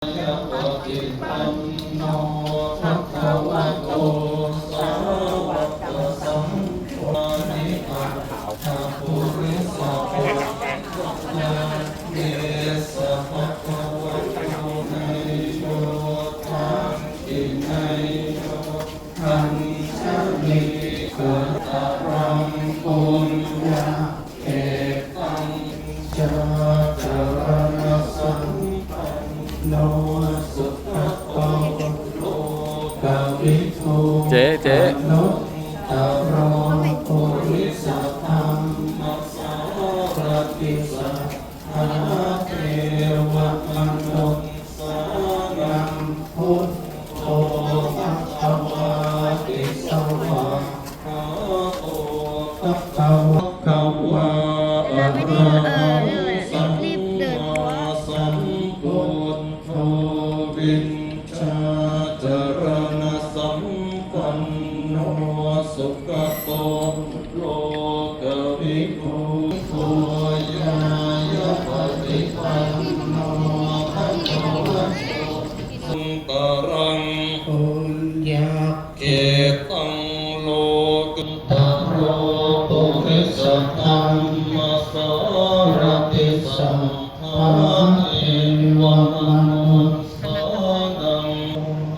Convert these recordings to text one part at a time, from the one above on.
ยะปฏิปันโนภะคะวะโตสาวกสังโฆนิอัตถะปุริสะภะคะเยสะภะคะวะโตไนโยทังกินัยโยทันชะมิกุตรังปุญญาเอตังจาจารณสัมปันโนสุขโตโลกวิทูเจ๊ นุตตรโปุริสธรรมสารติสัทธาเทวมนุษย์สานังพุทโธภะคะวะติสวะภะโตภะคะวะอะระหังสัมมาสัมพุทโธวินชาจารณสัมปันโนสุขโตโลกวิทูโทยายะปฏิปันโนภะคะวะโตสังฆรังปุญญาเกตังโลกุตโรปุริสธรรมสารติสัมภะเทวมนุษย์สานัง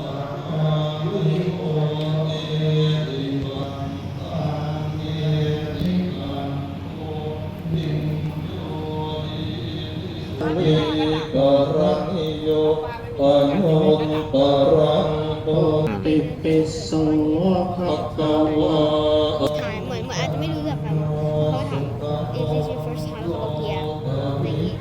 อามิโอเอริมันตังเอริมันโอนิโยอิกรังโยปนุตตรังปุติปิโสภะคะวะถามเหมือนอาจจะไม่รู้จักกันเขาถาม is this your first time เขาบอก yeah อะไรอย่างงี้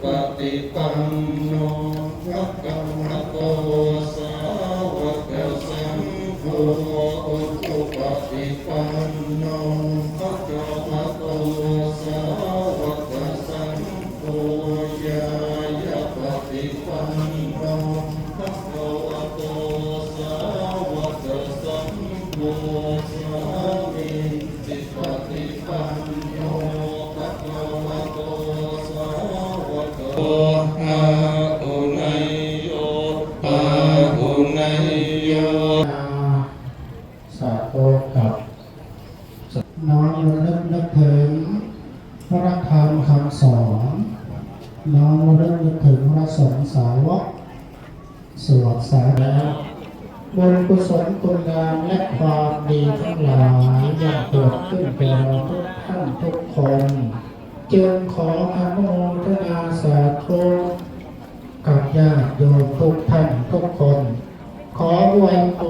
ปฏิปันโนภะคะวะโตสาวกสังโฆอุชุปฏิปันโนภะคะวะโตสาวกสังโฆยายะปฏิปันโนภะคะวะโตสาวกสังโฆสามิจิปฏิปันโนภะคะวะโตสาวกโตอาหุไนโยอาหุไนโยสาธุกับน้อมระลึกนึกถึงพระธรรมคำสอนน้อมระลึกนึกถึงพระสงฆ์สาวกสวดสาแล้วบุญกุศลคุณงามและความดีทั้งหลายย่อมเกิดขึ้นแก่เราทุกท่านทุกคนจึงขออนุโมทนาสาธุกับญาติโยมทุกท่านทุกคนขออวยพ